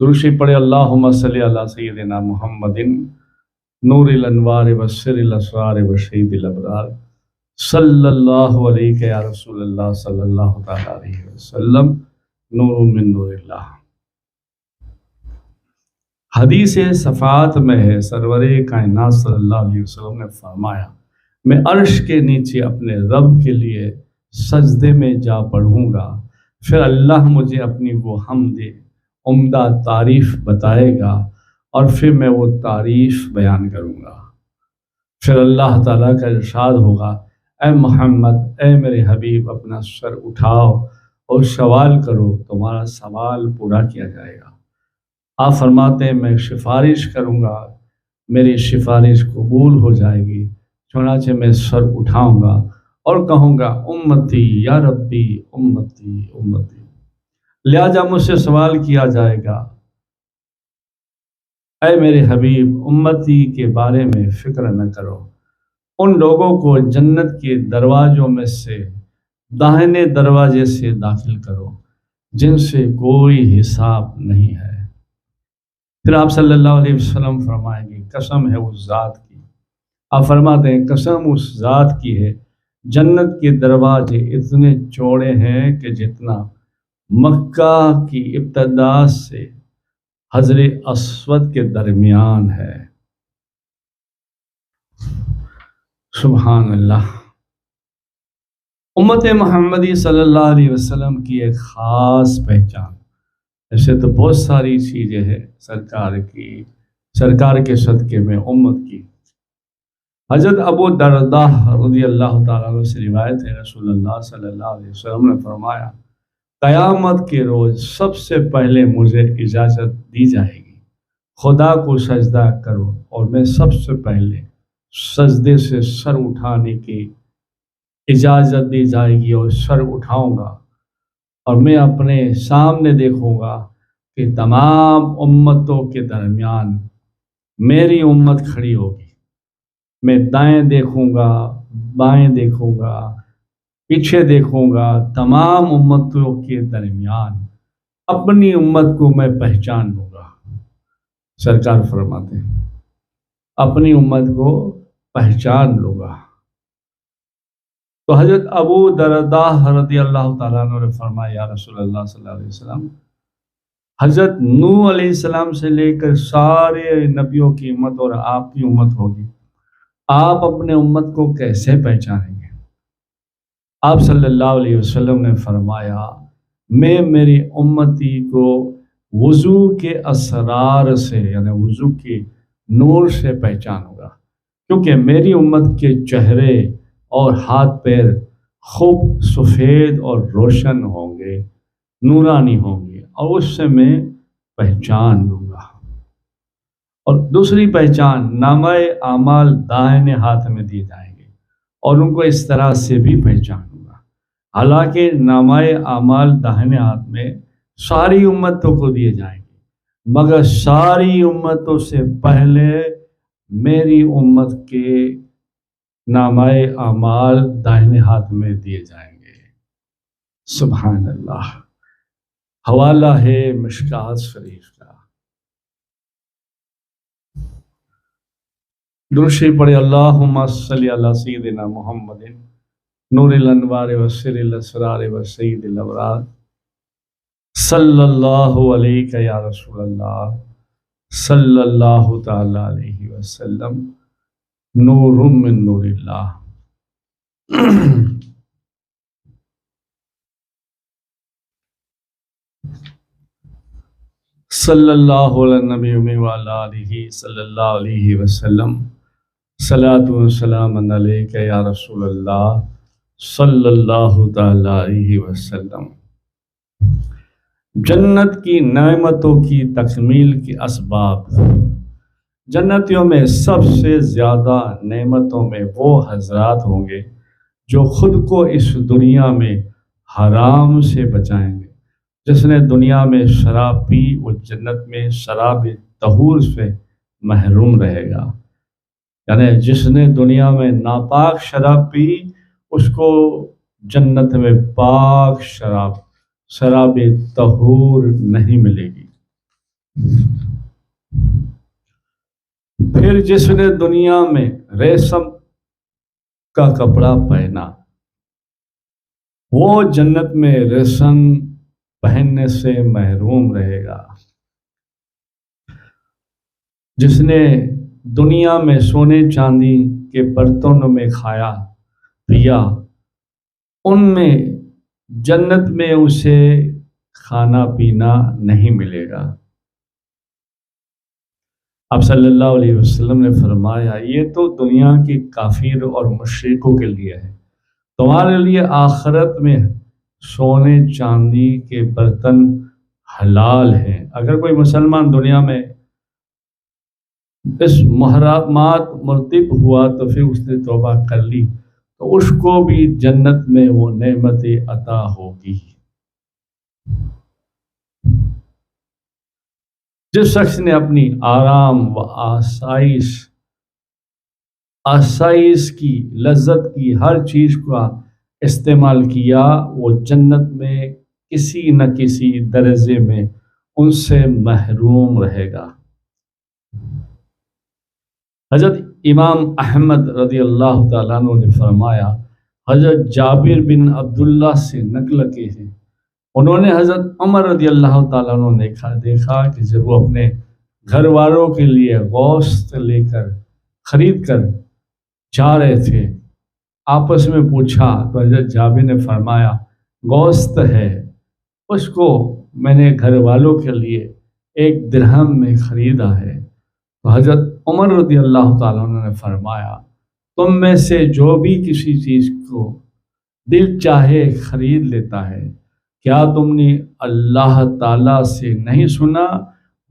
درود شریف پڑھے اللہم صلی علی سیدنا محمد نور الانوار وسر الاسرار وشہید الابرار صلی اللہ علیہ یا رسول اللہ صلی اللہ تعالی علیہ وسلم نور من نور اللہ۔ حدیث صفات میں ہے، سرور کائنات صلی اللہ علیہ وسلم نے فرمایا میں عرش کے نیچے اپنے رب کے لیے سجدے میں جا پڑھوں گا، پھر اللہ مجھے اپنی وہ حمد عمدہ تعریف بتائے گا اور پھر میں وہ تعریف بیان کروں گا۔ پھر اللہ تعالیٰ کا ارشاد ہوگا اے محمد، اے میرے حبیب، اپنا سر اٹھاؤ اور سوال کرو، تمہارا سوال پورا کیا جائے گا۔ آپ فرماتے ہیں میں سفارش کروں گا، میری سفارش قبول ہو جائے گی، چنانچہ میں سر اٹھاؤں گا اور کہوں گا امتی یا ربی امتی امتی، لہذا مجھ سے سوال کیا جائے گا اے میرے حبیب امتی کے بارے میں فکر نہ کرو، ان لوگوں کو جنت کے دروازوں میں سے داہنے دروازے سے داخل کرو جن سے کوئی حساب نہیں ہے۔ پھر آپ صلی اللہ علیہ وسلم فرمائیں گے قسم ہے اس ذات کی، آپ فرماتے ہیں قسم اس ذات کی ہے جنت کے دروازے اتنے چوڑے ہیں کہ جتنا مکہ کی ابتدا سے حجر اسود کے درمیان ہے۔ سبحان اللہ۔ امت محمدی صلی اللہ علیہ وسلم کی ایک خاص پہچان، ایسے تو بہت ساری چیزیں ہیں سرکار کے صدقے میں امت کی۔ حضرت ابو درداء رضی اللہ تعالیٰ عنہ سے روایت ہے، رسول اللہ صلی اللہ علیہ وسلم نے فرمایا قیامت کے روز سب سے پہلے مجھے اجازت دی جائے گی خدا کو سجدہ کرو، اور میں سب سے پہلے سجدے سے سر اٹھانے کی اجازت دی جائے گی اور سر اٹھاؤں گا، اور میں اپنے سامنے دیکھوں گا کہ تمام امتوں کے درمیان میری امت کھڑی ہوگی، میں دائیں دیکھوں گا، بائیں دیکھوں گا، پیچھے دیکھوں گا، تمام امتوں کے درمیان اپنی امت کو میں پہچان لوں گا۔ سرکار فرماتے ہیں اپنی امت کو پہچان لوں گا۔ تو حضرت ابو درداء رضی اللہ تعالیٰ عنہ نے فرمایا یا رسول اللہ صلی اللہ علیہ وسلم، حضرت نوح علیہ السلام سے لے کر سارے نبیوں کی امت اور آپ کی امت ہوگی، آپ اپنے امت کو کیسے پہچانیں گے؟ آپ صلی اللہ علیہ وسلم نے فرمایا میں میری امتی کو وضو کے اسرار سے یعنی وضو کے نور سے پہچانوں گا، کیونکہ میری امت کے چہرے اور ہاتھ پیر خوب سفید اور روشن ہوں گے، نورانی ہوں گے، اور اس سے میں پہچان لوں گا۔ اور دوسری پہچان نامہ اعمال دائیں ہاتھ میں دیے جائیں گے اور ان کو اس طرح سے بھی پہچانوں گا، حالانکہ نامہ اعمال داہنے ہاتھ میں ساری امتوں کو دیے جائیں گے، مگر ساری امتوں سے پہلے میری امت کے نامہ اعمال داہنے ہاتھ میں دیے جائیں گے۔ سبحان اللہ۔ حوالہ ہے مشکوٰۃ شریف کا۔ درود شریف پڑھے اللہم صلی علی سیدنا محمد نور الانوار وسر الاسرار وسید الابرار صلی اللہ علیہ یا رسول اللہ صلی اللہ تعالی علیہ وسلم نور من نور اللہ۔ صلی اللہ علی النبی وعلی آلہ صلی اللہ علیہ وسلم صلاۃ و سلام علیک یا رسول اللہ صلی اللہ تعالی علیہ وسلم۔ جنت کی نعمتوں کی تکمیل کے اسباب۔ جنتیوں میں سب سے زیادہ نعمتوں میں وہ حضرات ہوں گے جو خود کو اس دنیا میں حرام سے بچائیں گے۔ جس نے دنیا میں شراب پی وہ جنت میں شراب طہور سے محروم رہے گا، یعنی جس نے دنیا میں ناپاک شراب پی اس کو جنت میں پاک شراب طہور نہیں ملے گی۔ پھر جس نے دنیا میں ریشم کا کپڑا پہنا وہ جنت میں ریشم پہننے سے محروم رہے گا۔ جس نے دنیا میں سونے چاندی کے برتنوں میں کھایا پیا ان میں جنت میں اسے کھانا پینا نہیں ملے گا۔ اب صلی اللہ علیہ وسلم نے فرمایا یہ تو دنیا کی کافر اور مشرکوں کے لیے ہے، تمہارے لیے آخرت میں سونے چاندی کے برتن حلال ہیں۔ اگر کوئی مسلمان دنیا میں اس محرمات مرتکب ہوا تو پھر اس نے توبہ کر لی تو اس کو بھی جنت میں وہ نعمتیں عطا ہوگی۔ جس شخص نے اپنی آرام و آسائش کی لذت کی ہر چیز کا استعمال کیا وہ جنت میں کسی نہ کسی درجے میں ان سے محروم رہے گا۔ حضرت امام احمد رضی اللہ تعالیٰ عنہ نے فرمایا، حضرت جابر بن عبداللہ سے نقل کی ہے، انہوں نے حضرت عمر رضی اللہ تعالیٰ عنہ نے دیکھا کہ جب وہ اپنے گھر والوں کے لیے گوشت لے کر خرید کر جا رہے تھے، آپس میں پوچھا تو حضرت جابر نے فرمایا گوشت ہے، اس کو میں نے گھر والوں کے لیے 1 درہم میں خریدا ہے۔ تو حضرت عمر رضی اللہ تعالیٰ عنہ نے فرمایا تم میں سے جو بھی کسی چیز کو دل چاہے خرید لیتا ہے، کیا تم نے اللہ تعالیٰ سے نہیں سنا؟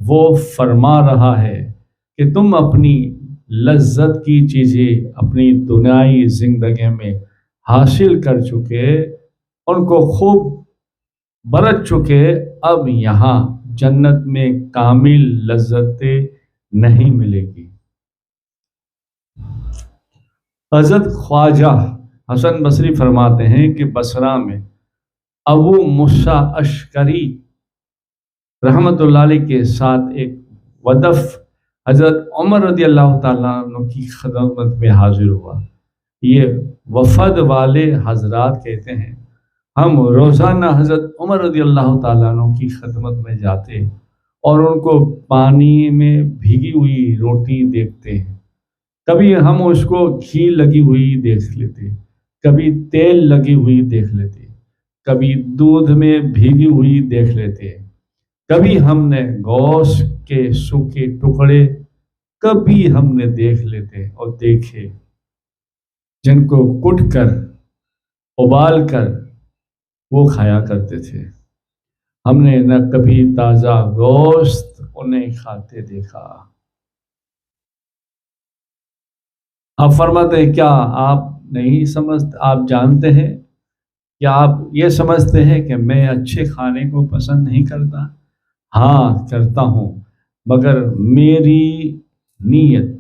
وہ فرما رہا ہے کہ تم اپنی لذت کی چیزیں اپنی دنیائی زندگی میں حاصل کر چکے، ان کو خوب برت چکے، اب یہاں جنت میں کامل لذتیں نہیں ملے گی۔ حضرت خواجہ حسن بصری فرماتے ہیں کہ بصرہ میں ابو موسیٰ اشعری رحمۃ اللہ علیہ کے ساتھ ایک وفد حضرت عمر رضی اللہ تعالیٰ عنہ کی خدمت میں حاضر ہوا۔ یہ وفد والے حضرات کہتے ہیں ہم روزانہ حضرت عمر رضی اللہ تعالیٰ عنہ کی خدمت میں جاتے اور ان کو پانی میں بھیگی ہوئی روٹی دیکھتے ہیں، کبھی ہم اس کو گھی لگی ہوئی دیکھ لیتے، کبھی تیل لگی ہوئی دیکھ لیتے، کبھی دودھ میں بھیگی ہوئی دیکھ لیتے، کبھی ہم نے گوشت کے سوکھے ٹکڑے کبھی ہم نے دیکھ لیتے اور دیکھے جن کو کٹ کر ابال کر وہ کھایا کرتے تھے، ہم نے نہ کبھی تازہ گوشت انہیں کھاتے دیکھا۔ آپ فرماتے ہیں کیا آپ نہیں سمجھتے، آپ جانتے ہیں، کیا آپ یہ سمجھتے ہیں کہ میں اچھے کھانے کو پسند نہیں کرتا؟ ہاں کرتا ہوں، مگر میری نیت،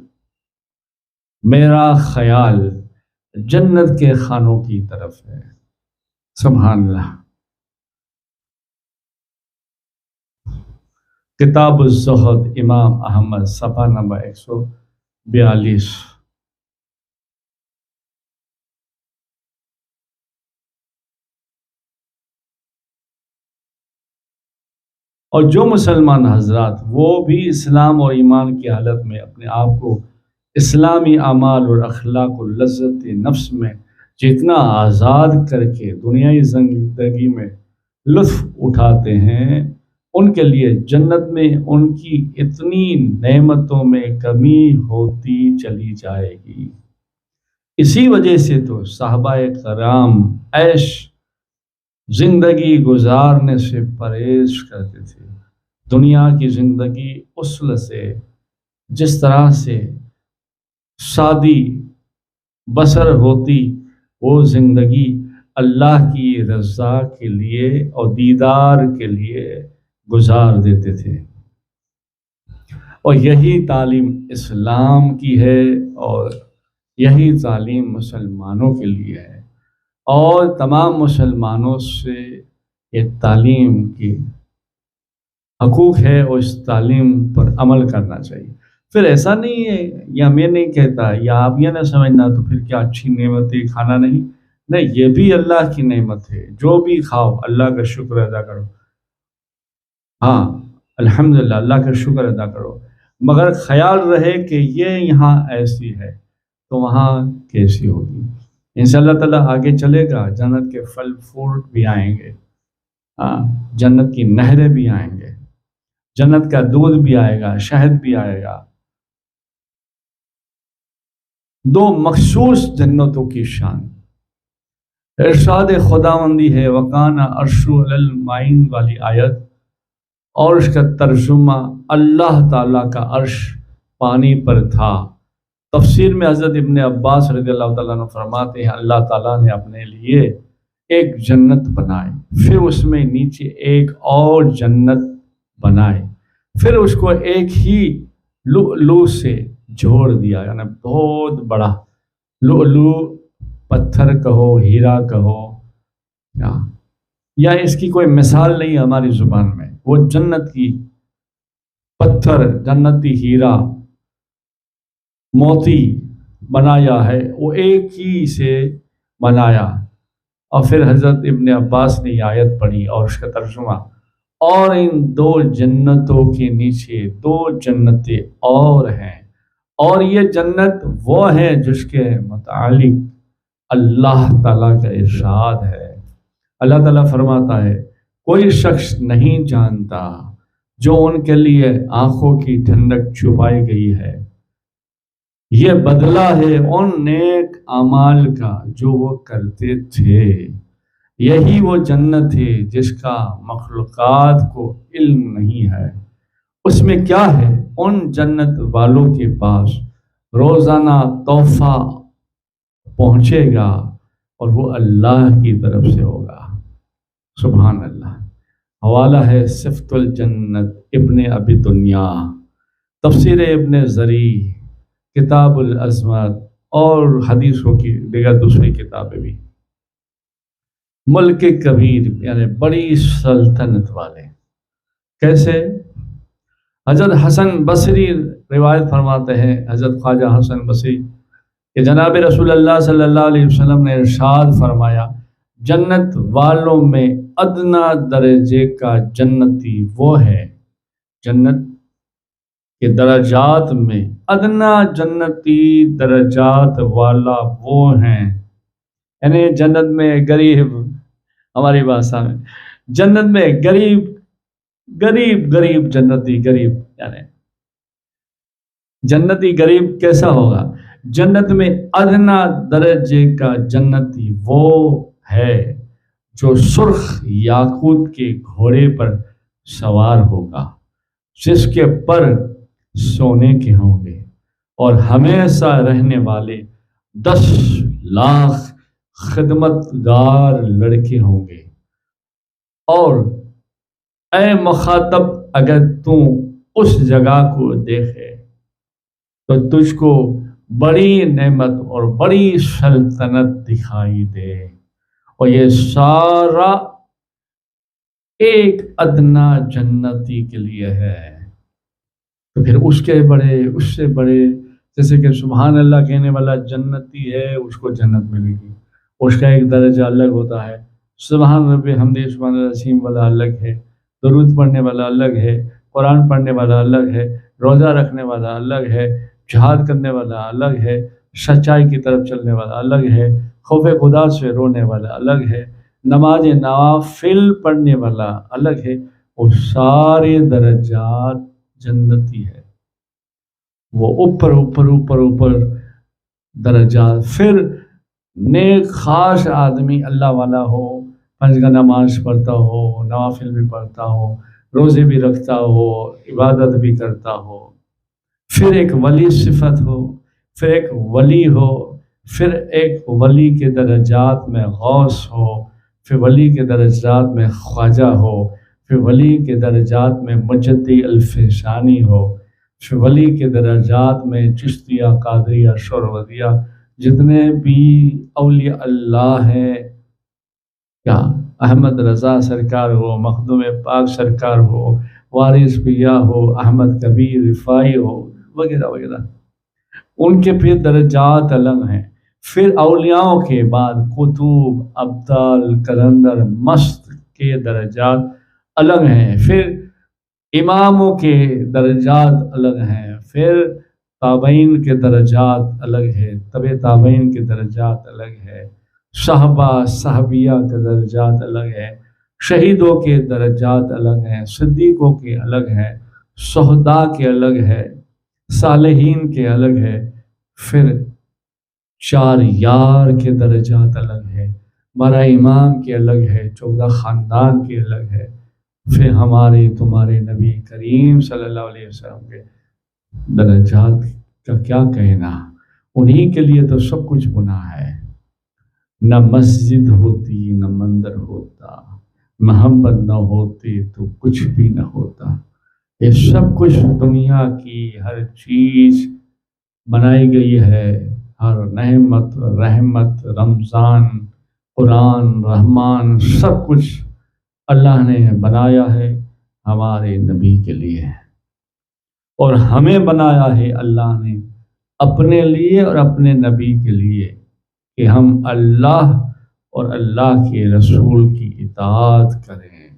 میرا خیال جنت کے کھانوں کی طرف ہے۔ سبحان اللہ۔ کتاب الزہد امام احمد صفحہ نمبر 142۔ اور جو مسلمان حضرات وہ بھی اسلام اور ایمان کی حالت میں اپنے آپ کو اسلامی اعمال اور اخلاق و لذت نفس میں جتنا آزاد کر کے دنیائی زندگی میں لطف اٹھاتے ہیں، ان کے لیے جنت میں ان کی اتنی نعمتوں میں کمی ہوتی چلی جائے گی۔ اسی وجہ سے تو صحابہ کرام عیش زندگی گزارنے سے پرہیز کرتے تھے۔ دنیا کی زندگی اصل سے جس طرح سے سادی بسر ہوتی، وہ زندگی اللہ کی رضا کے لیے اور دیدار کے لیے گزار دیتے تھے، اور یہی تعلیم اسلام کی ہے اور یہی تعلیم مسلمانوں کے لیے ہے، اور تمام مسلمانوں سے یہ تعلیم کی حقوق ہے اور اس تعلیم پر عمل کرنا چاہیے۔ پھر ایسا نہیں ہے، یا میں نہیں کہتا یا آپ یہ نہ سمجھنا تو پھر کیا اچھی نعمت ہے کھانا نہیں، نہیں، یہ بھی اللہ کی نعمت ہے، جو بھی کھاؤ اللہ کا شکر ادا کرو۔ ہاں، الحمدللہ، اللہ کا شکر ادا کرو، مگر خیال رہے کہ یہ یہاں ایسی ہے تو وہاں کیسی ہوگی۔ انشاءاللہ تعالیٰ آگے چلے گا، جنت کے پھل فروٹ بھی آئیں گے، ہاں، جنت کی نہریں بھی آئیں گے، جنت کا دودھ بھی آئے گا، شہد بھی آئے گا۔ دو مخصوص جنتوں کی شان، ارشاد خداوندی ہے وَقَانَ عَرْشُهُ عَلَى الْمَاءِ والی آیت، اور اس کا ترجمہ اللہ تعالیٰ کا عرش پانی پر تھا۔ تفسیر میں حضرت ابن عباس رضی اللہ تعالیٰ عنہ فرماتے ہیں اللہ تعالیٰ نے اپنے لیے ایک جنت بنائی، پھر اس میں نیچے ایک اور جنت بنائے، پھر اس کو ایک ہی لؤلؤ سے جوڑ دیا، یعنی بہت بڑا لؤلؤ، پتھر کہو، ہیرا کہو، یا اس کی کوئی مثال نہیں ہے ہماری زبان میں، وہ جنت کی پتھر، جنتی ہیرا، موتی بنایا ہے، وہ ایک ہی سے بنایا۔ اور پھر حضرت ابن عباس نے یہ آیت پڑھی اور اس کا ترجمہ، اور ان دو جنتوں کے نیچے دو جنتیں اور ہیں، اور یہ جنت وہ ہے جس کے متعلق اللہ تعالیٰ کا ارشاد ہے۔ اللہ تعالیٰ فرماتا ہے کوئی شخص نہیں جانتا جو ان کے لیے آنکھوں کی ٹھنڈک چھپائی گئی ہے، یہ بدلہ ہے ان نیک اعمال کا جو وہ کرتے تھے، یہی وہ جنت ہے جس کا مخلوقات کو علم نہیں ہے۔ اس میں کیا ہے؟ ان جنت والوں کے پاس روزانہ تحفہ پہنچے گا اور وہ اللہ کی طرف سے ہوگا۔ سبحان اللہ۔ حوالہ ہے صفت الجنت ابن ابی دنیا، تفسیر ابن زری، کتاب العظمت، اور حدیثوں کی دیگر دوسری کتابیں بھی۔ ملک کبیر یعنی بڑی سلطنت والے، کیسے؟ حضرت حسن بصری روایت فرماتے ہیں، حضرت خواجہ حسن بصری، کہ جناب رسول اللہ صلی اللہ علیہ وسلم نے ارشاد فرمایا جنت والوں میں ادنا درجے کا جنتی وہ ہے، جنت کے درجات میں ادنا جنتی درجات والا وہ ہیں، یعنی جنت میں غریب، ہماری بھاشا میں جنت میں غریب جنتی، غریب یعنی جنتی غریب کیسا ہوگا؟ جنت میں ادنا درجے کا جنتی وہ ہے جو سرخ یاقوت کے گھوڑے پر سوار ہوگا، جس کے پر سونے کے ہوں گے، اور ہمیشہ رہنے والے 10 لاکھ خدمت گار لڑکے ہوں گے۔ اور اے مخاطب، اگر تو اس جگہ کو دیکھے تو تجھ کو بڑی نعمت اور بڑی سلطنت دکھائی دے، اور یہ سارا ایک ادنا جنتی کے لیے ہے۔ تو پھر اس کے بڑے، اس سے بڑے، جیسے کہ سبحان اللہ کہنے والا جنتی ہے، اس کو جنت ملے گی، اس کا ایک درجہ الگ ہوتا ہے۔ سبحان رب حمدی سبحان العظیم والا الگ ہے، درود پڑھنے والا الگ ہے، قرآن پڑھنے والا الگ ہے، روزہ رکھنے والا الگ ہے، جہاد کرنے والا الگ ہے، سچائی کی طرف چلنے والا الگ ہے، خوف خدا سے رونے والا الگ ہے، نماز نوافل پڑھنے والا الگ ہے، وہ سارے درجات جنتی ہے، وہ اوپر درجات۔ پھر نیک خاص آدمی اللہ والا ہو، پنج کا نماز پڑھتا ہو، نوافل بھی پڑھتا ہو، روزے بھی رکھتا ہو، عبادت بھی کرتا ہو، پھر ایک ولی صفت ہو، پھر ایک ولی ہو، پھر ایک ولی کے درجات میں غوث ہو، پھر ولی کے درجات میں خواجہ ہو، پھر ولی کے درجات میں مجدی الفسانی ہو، پھر ولی کے درجات میں چشتیہ، قادریہ، شورودیہ، جتنے بھی اولیاء اللہ ہیں، کیا احمد رضا سرکار ہو، مخدوم پاک سرکار ہو، وارث پیا ہو، احمد کبیر رفاعی ہو، وغیرہ وغیرہ، ان کے پھر درجات الگ ہیں۔ پھر اولیاءوں کے بعد قطب، ابدال، کلندر، مست کے درجات الگ ہیں۔ پھر اماموں کے درجات الگ ہیں۔ پھر تابعین کے درجات الگ ہے، تبع تابعین کے درجات الگ ہے، صحابہ صحابیہ کے درجات الگ ہے، شہیدوں کے درجات الگ ہیں، صدیقوں کے الگ ہے، شہداء کے الگ ہے، صالحین کے الگ ہے۔ پھر چار یار کے درجات الگ ہے، 12 امام کے الگ ہے، 14 خاندان کے الگ ہے۔ پھر ہمارے تمہارے نبی کریم صلی اللہ علیہ وسلم کے درجات کا کیا کہنا، انہی کے لیے تو سب کچھ بنا ہے۔ نہ مسجد ہوتی نہ مندر ہوتا، محبت نہ ہوتی تو کچھ بھی نہ ہوتا۔ یہ سب کچھ دنیا کی ہر چیز بنائی گئی ہے، ہر نعمت رحمت رمضان قرآن رحمان سب کچھ اللہ نے بنایا ہے ہمارے نبی کے لیے، اور ہمیں بنایا ہے اللہ نے اپنے لیے اور اپنے نبی کے لیے، کہ ہم اللہ اور اللہ کے رسول کی اطاعت کریں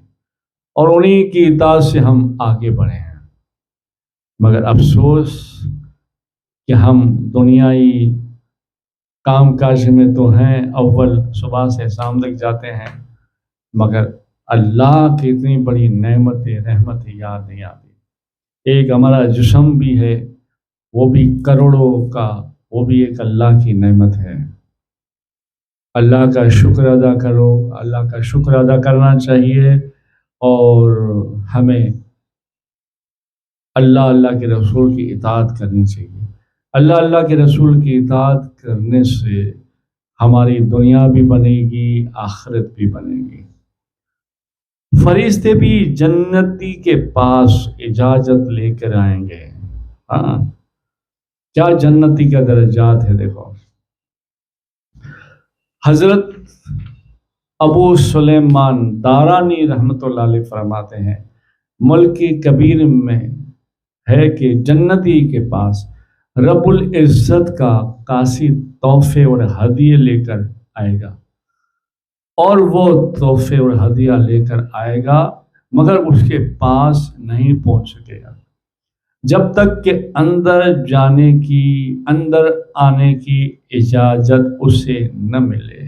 اور انہی کی اطاعت سے ہم آگے بڑھیں۔ مگر افسوس کہ ہم دنیائی کام کاج میں تو ہیں، اول صبح سے شام تک جاتے ہیں، مگر اللہ کی اتنی بڑی نعمت رحمت یاد نہیں آتی۔ ایک ہمارا جسم بھی ہے، وہ بھی کروڑوں کا، وہ بھی ایک اللہ کی نعمت ہے۔ اللہ کا شکر ادا کرو، اللہ کا شکر ادا کرنا چاہیے، اور ہمیں اللہ کے رسول کی اطاعت کرنی چاہیے۔ اللہ کے رسول کی اطاعت کرنے سے ہماری دنیا بھی بنے گی، آخرت بھی بنے گی۔ فرشتے بھی جنتی کے پاس اجازت لے کر آئیں گے۔ ہاں، کیا جنتی کا درجات ہے دیکھو۔ حضرت ابو سلیمان دارانی رحمۃ اللہ علیہ فرماتے ہیں، ملک کبیر میں ہے کہ جنتی کے پاس رب العزت کا قاصد تحفے اور ہدیے لے کر آئے گا، اور وہ تحفے اور ہدیہ لے کر آئے گا مگر اس کے پاس نہیں پہنچ سکے گا جب تک کہ اندر آنے کی اجازت اسے نہ ملے۔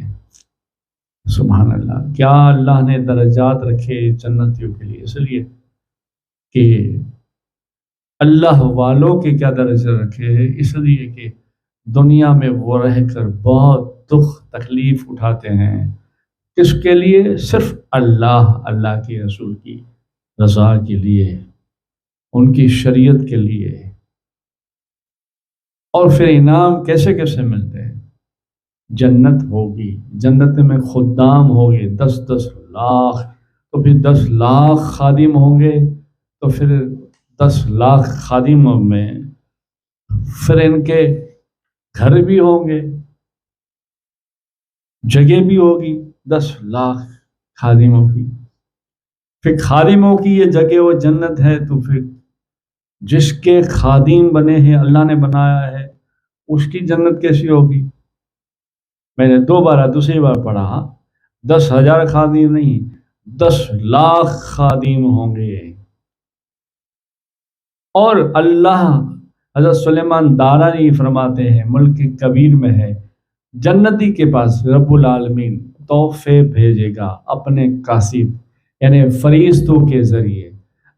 سبحان اللہ، کیا اللہ نے درجات رکھے جنتیوں کے لیے، اس لیے کہ اللہ والوں کے کیا درجے رکھے ہیں، اس لیے کہ دنیا میں وہ رہ کر بہت دکھ تکلیف اٹھاتے ہیں، کس کے لیے؟ صرف اللہ کے رسول کی رضا کے لیے، ان کی شریعت کے لیے۔ اور پھر انعام کیسے کیسے ملتے ہیں؟ جنت ہوگی، جنت میں خدام ہوگے 10 لاکھ، تو پھر 10 لاکھ خادم ہوں گے، تو پھر 10 لاکھ خادموں میں پھر ان کے گھر بھی ہوں گے، جگہ بھی ہوگی 10 لاکھ خادموں کی۔ پھر خادموں کی یہ جگہ وہ جنت ہے، تو پھر جس کے خادم بنے ہیں، اللہ نے بنایا ہے، اس کی جنت کیسی ہوگی؟ میں نے دوسری بار پڑھا، 10,000 خادم نہیں، 10 لاکھ خادم ہوں گے۔ اور اللہ حضرت سلیمان دارانی فرماتے ہیں، ملک کبیر میں ہے، جنتی کے پاس رب العالمین تحفے بھیجے گا اپنے قاصد یعنی فرشتوں کے ذریعے،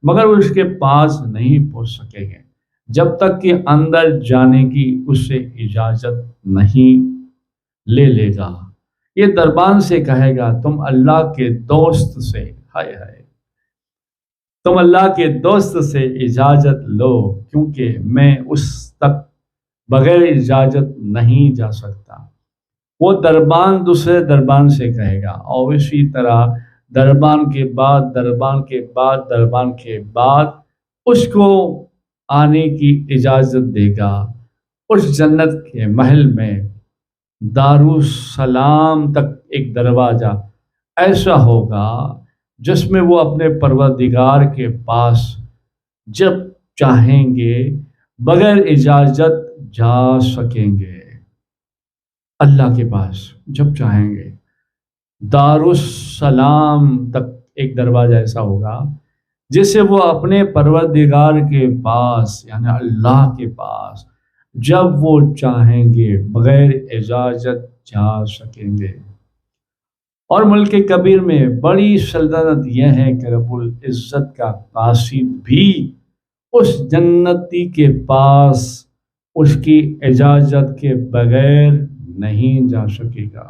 مگر اس کے پاس نہیں پہنچ سکے گے جب تک کہ اندر جانے کی اس سے اجازت نہیں لے گا۔ یہ دربان سے کہے گا، تم اللہ کے دوست سے تم اللہ کے دوست سے اجازت لو، کیونکہ میں اس تک بغیر اجازت نہیں جا سکتا۔ وہ دربان دوسرے دربان سے کہے گا، اور اسی طرح دربان کے بعد اس کو آنے کی اجازت دے گا۔ اس جنت کے محل میں دارالسلام تک ایک دروازہ ایسا ہوگا جس میں وہ اپنے پروردگار کے پاس جب چاہیں گے بغیر اجازت جا سکیں گے اللہ کے پاس، جب چاہیں گے۔ دارالسلام تک ایک دروازہ ایسا ہوگا جسے وہ اپنے پروردگار کے پاس یعنی اللہ کے پاس جب وہ چاہیں گے بغیر اجازت جا سکیں گے۔ اور ملک کبیر میں بڑی سلطنت یہ ہے کہ رب العزت کا قاصد بھی اس جنتی کے پاس اس کی اجازت کے بغیر نہیں جا سکے گا،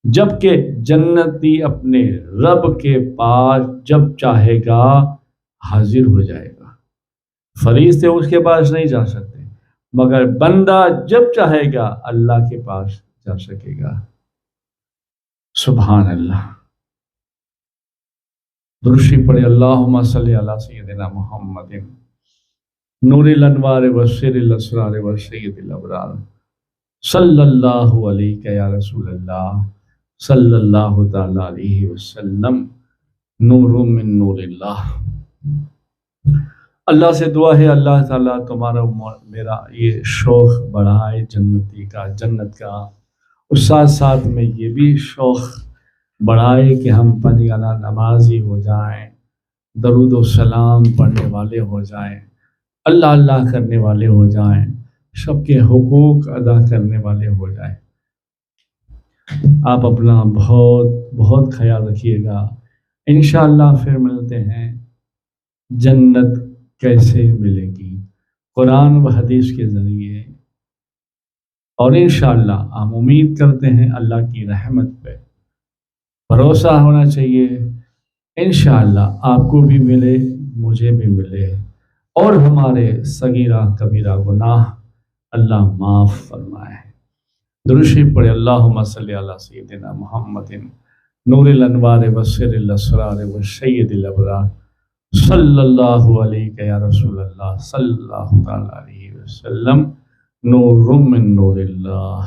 جبکہ جنتی اپنے رب کے پاس جب چاہے گا حاضر ہو جائے گا۔ فرشتے اس کے پاس نہیں جا سکتے، مگر بندہ جب چاہے گا اللہ کے پاس جا سکے گا۔ سبحان اللہ۔ درشی پڑھے اللہم صلی علی سیدنا محمد نور الانوار وسر الاسرار وسید الابرار صلی اللہ علیہ یا رسول اللہ صلی اللہ تعالی علیہ وسلم نور من نور اللہ۔ اللہ سے دعا ہے اللہ تعالیٰ تمہارا میرا یہ شوق بڑھائے جنتی کا، جنت کا، اور ساتھ ساتھ میں یہ بھی شوق بڑھائے کہ ہم پنجگانہ نمازی ہو جائیں، درود و سلام پڑھنے والے ہو جائیں، اللہ اللہ کرنے والے ہو جائیں، سب کے حقوق ادا کرنے والے ہو جائیں۔ آپ اپنا بہت بہت خیال رکھیے گا۔ انشاءاللہ پھر ملتے ہیں۔ جنت کیسے ملے گی؟ قرآن و حدیث کے ذریعے، اور انشاءاللہ ہم امید کرتے ہیں اللہ کی رحمت پہ بھروسہ ہونا چاہیے۔ انشاءاللہ آپ کو بھی ملے، مجھے بھی ملے، اور ہمارے صغیرہ کبیرہ گناہ اللہ معاف فرمائے۔ درود شریف پڑھے اللہم صلی علی سیدنا محمد نور الانوار وسر الاسرار وسید الابرار صلی اللہ علیہ یا رسول اللہ صلی اللہ علیہ وسلم نور من نور اللہ۔